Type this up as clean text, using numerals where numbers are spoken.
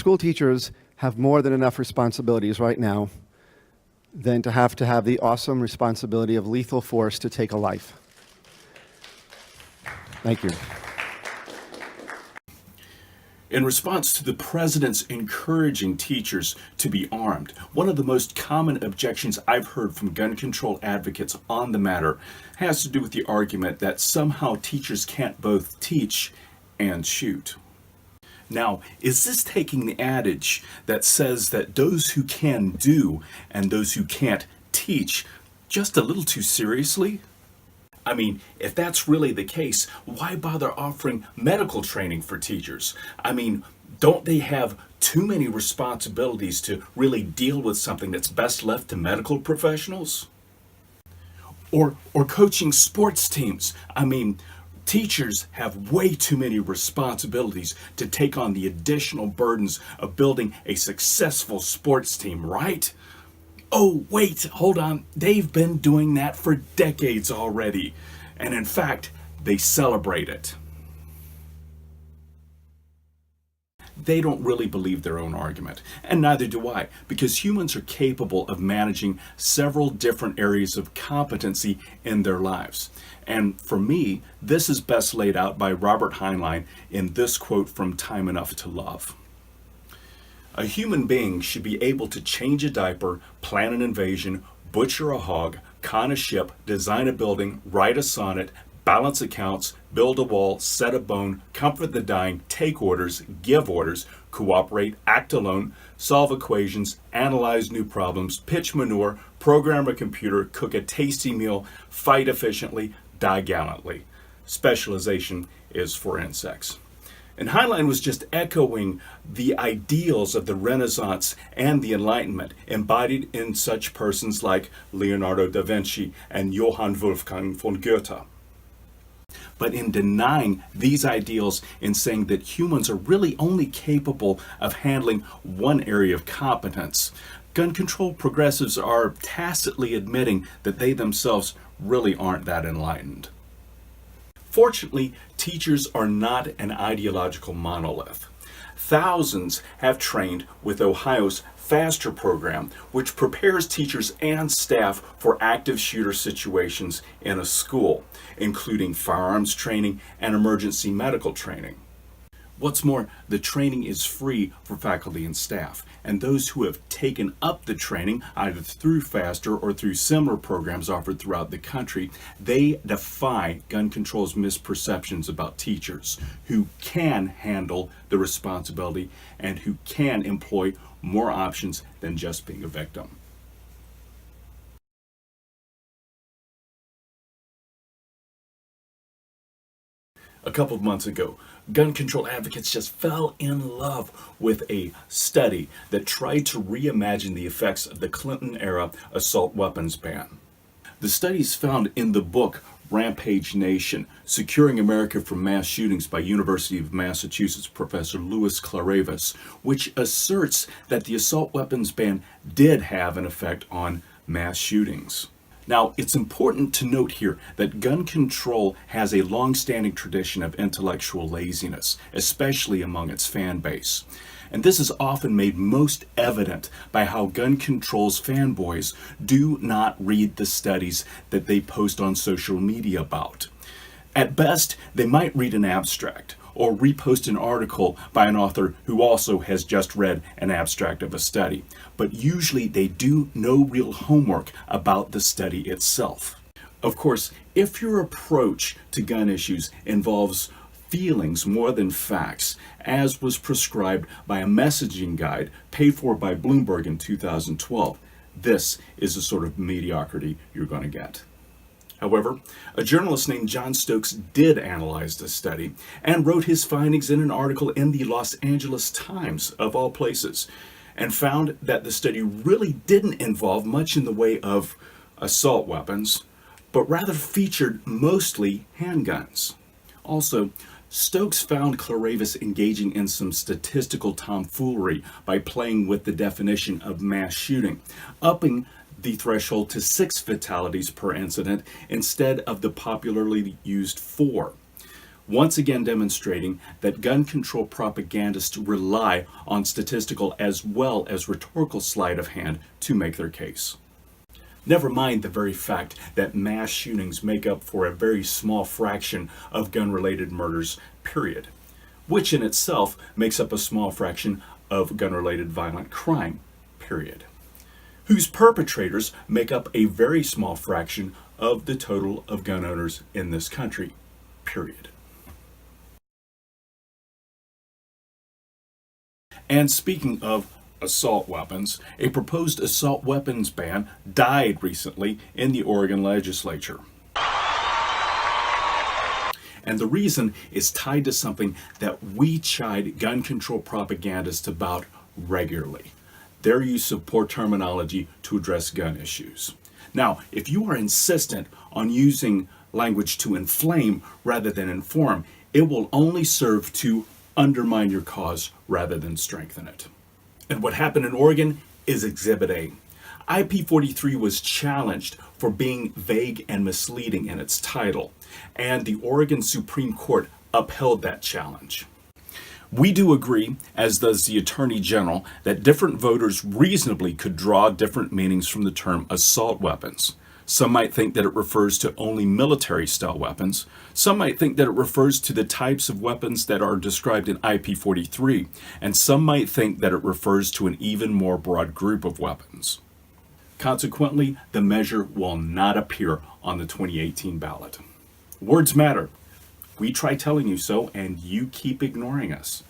school teachers have more than enough responsibilities right now than to have the awesome responsibility of lethal force to take a life. Thank you. In response to the president's encouraging teachers to be armed, one of the most common objections I've heard from gun control advocates on the matter has to do with the argument that somehow teachers can't both teach and shoot. Now, is this taking the adage that says that those who can do and those who can't teach just a little too seriously? I mean, if that's really the case, why bother offering medical training for teachers? I mean, don't they have too many responsibilities to really deal with something that's best left to medical professionals? Or coaching sports teams. I mean, teachers have way too many responsibilities to take on the additional burdens of building a successful sports team, right? Oh, wait, hold on. They've been doing that for decades already. And in fact, they celebrate it. They don't really believe their own argument, and neither do I, because humans are capable of managing several different areas of competency in their lives. And for me, this is best laid out by Robert Heinlein in this quote from Time Enough to Love. A human being should be able to change a diaper, plan an invasion, butcher a hog, con a ship, design a building, write a sonnet, balance accounts, build a wall, set a bone, comfort the dying, take orders, give orders, cooperate, act alone, solve equations, analyze new problems, pitch manure, program a computer, cook a tasty meal, fight efficiently, die gallantly. Specialization is for insects. And Heinlein was just echoing the ideals of the Renaissance and the Enlightenment embodied in such persons like Leonardo da Vinci and Johann Wolfgang von Goethe. But in denying these ideals and saying that humans are really only capable of handling one area of competence, gun control progressives are tacitly admitting that they themselves really aren't that enlightened. Fortunately, teachers are not an ideological monolith. Thousands have trained with Ohio's FASTER program, which prepares teachers and staff for active shooter situations in a school, including firearms training and emergency medical training. What's more, the training is free for faculty and staff, and those who have taken up the training, either through FASTER or through similar programs offered throughout the country, they defy gun control's misperceptions about teachers who can handle the responsibility and who can employ more options than just being a victim. A couple of months ago, gun control advocates just fell in love with a study that tried to reimagine the effects of the Clinton-era assault weapons ban. The studies found in the book Rampage Nation, Securing America from Mass Shootings by University of Massachusetts professor Louis Claravis, which asserts that the assault weapons ban did have an effect on mass shootings. Now, it's important to note here that gun control has a long-standing tradition of intellectual laziness, especially among its fan base. And this is often made most evident by how gun control's fanboys do not read the studies that they post on social media about. At best, they might read an abstract or repost an article by an author who also has just read an abstract of a study. But usually they do no real homework about the study itself. Of course, if your approach to gun issues involves feelings more than facts, as was prescribed by a messaging guide paid for by Bloomberg in 2012, this is the sort of mediocrity you're going to get. However, a journalist named John Stokes did analyze the study and wrote his findings in an article in the Los Angeles Times, of all places, and found that the study really didn't involve much in the way of assault weapons, but rather featured mostly handguns. Also, Stokes found Claravis engaging in some statistical tomfoolery by playing with the definition of mass shooting, upping the threshold to 6 fatalities per incident instead of the popularly used 4. once again demonstrating that gun control propagandists rely on statistical as well as rhetorical sleight of hand to make their case. Never mind the very fact that mass shootings make up for a very small fraction of gun-related murders, period, which in itself makes up a small fraction of gun-related violent crime, period, whose perpetrators make up a very small fraction of the total of gun owners in this country, period. And speaking of assault weapons, a proposed assault weapons ban died recently in the Oregon legislature. And the reason is tied to something that we chide gun control propagandists about regularly: their use of poor terminology to address gun issues. Now, if you are insistent on using language to inflame rather than inform, it will only serve to undermine your cause rather than strengthen it. And what happened in Oregon is Exhibit A. IP43 was challenged for being vague and misleading in its title, and the Oregon Supreme Court upheld that challenge. We do agree, as does the Attorney General, that different voters reasonably could draw different meanings from the term assault weapons. Some might think that it refers to only military-style weapons. Some might think that it refers to the types of weapons that are described in IP43. And some might think that it refers to an even more broad group of weapons. Consequently, the measure will not appear on the 2018 ballot. Words matter. We try telling you so, and you keep ignoring us.